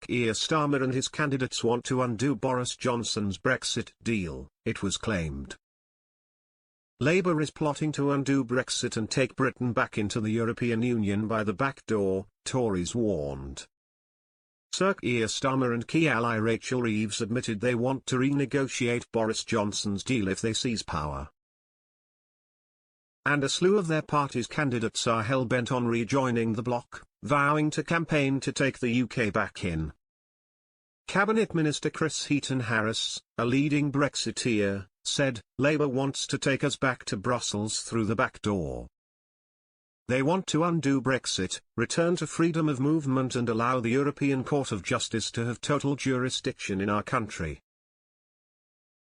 Keir Starmer and his candidates want to undo Boris Johnson's Brexit deal, it was claimed. Labour is plotting to undo Brexit and take Britain back into the European Union by the back door, Tories warned. Sir Keir Starmer and key ally Rachel Reeves admitted they want to renegotiate Boris Johnson's deal if they seize power. And a slew of their party's candidates are hell-bent on rejoining the bloc, vowing to campaign to take the UK back in. Cabinet Minister Chris Heaton-Harris, a leading Brexiteer, said, "Labour wants to take us back to Brussels through the back door. They want to undo Brexit, return to freedom of movement and allow the European Court of Justice to have total jurisdiction in our country."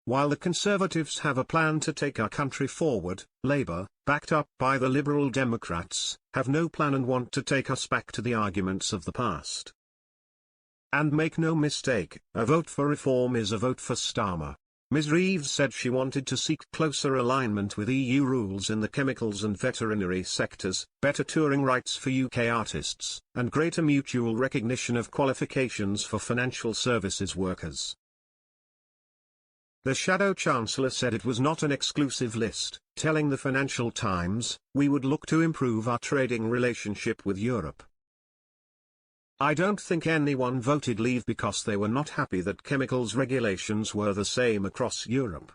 While the Conservatives have a plan to take our country forward, Labour, backed up by the Liberal Democrats, have no plan and want to take us back to the arguments of the past. And make no mistake, a vote for reform is a vote for Starmer. Ms. Reeves said she wanted to seek closer alignment with EU rules in the chemicals and veterinary sectors, better touring rights for UK artists, and greater mutual recognition of qualifications for financial services workers. The Shadow Chancellor said it was not an exclusive list, telling the Financial Times, "We would look to improve our trading relationship with Europe. I don't think anyone voted leave because they were not happy that chemicals regulations were the same across Europe."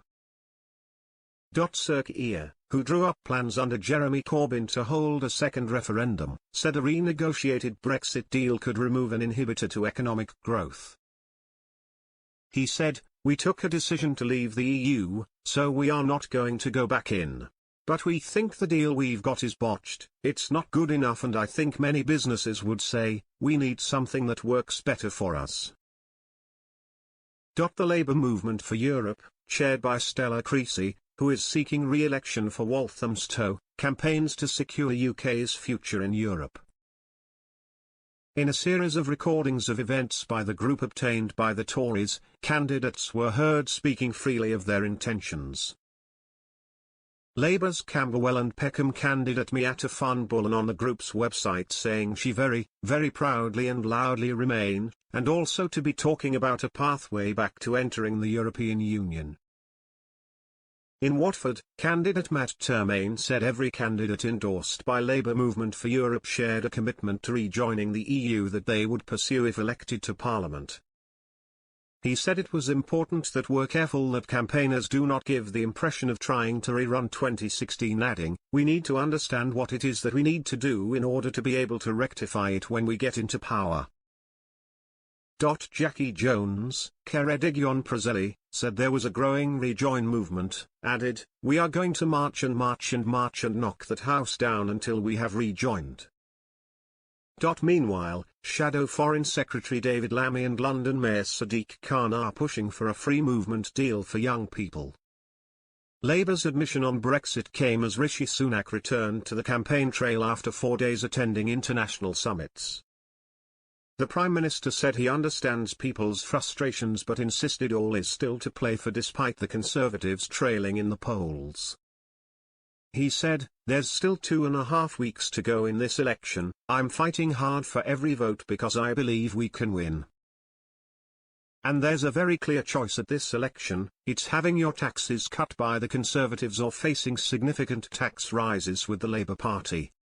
Sir Keir, who drew up plans under Jeremy Corbyn to hold a second referendum, said a renegotiated Brexit deal could remove an inhibitor to economic growth. He said, "We took a decision to leave the EU, so we are not going to go back in. But we think the deal we've got is botched, it's not good enough, and I think many businesses would say, we need something that works better for us." The Labour Movement for Europe, chaired by Stella Creasy, who is seeking re-election for Walthamstow, campaigns to secure UK's future in Europe. In a series of recordings of events by the group obtained by the Tories, candidates were heard speaking freely of their intentions. Labour's Camberwell and Peckham candidate Miatta Fahnbulleh on the group's website saying she very proudly and loudly remain, and also to be talking about a pathway back to entering the European Union. In Watford, candidate Matt Termaine said every candidate endorsed by Labour Movement for Europe shared a commitment to rejoining the EU that they would pursue if elected to Parliament. He said it was important that we're careful that campaigners do not give the impression of trying to rerun 2016, adding, "We need to understand what it is that we need to do in order to be able to rectify it when we get into power." Jackie Jones, Ceredigion Prazelli, said there was a growing rejoin movement, added, "We are going to march and march and march and knock that house down until we have rejoined." Meanwhile, Shadow Foreign Secretary David Lammy and London Mayor Sadiq Khan are pushing for a free movement deal for young people. Labour's admission on Brexit came as Rishi Sunak returned to the campaign trail after 4 days attending international summits. The Prime Minister said he understands people's frustrations but insisted all is still to play for despite the Conservatives trailing in the polls. He said, "There's still 2.5 weeks to go in this election, I'm fighting hard for every vote because I believe we can win. And there's a very clear choice at this election, it's having your taxes cut by the Conservatives or facing significant tax rises with the Labour Party."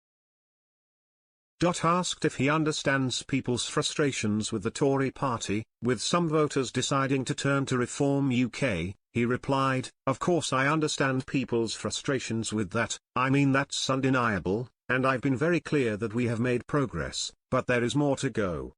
Asked if he understands people's frustrations with the Tory party, with some voters deciding to turn to Reform UK, he replied, "Of course I understand people's frustrations with that, I mean that's undeniable, and I've been very clear that we have made progress, but there is more to go."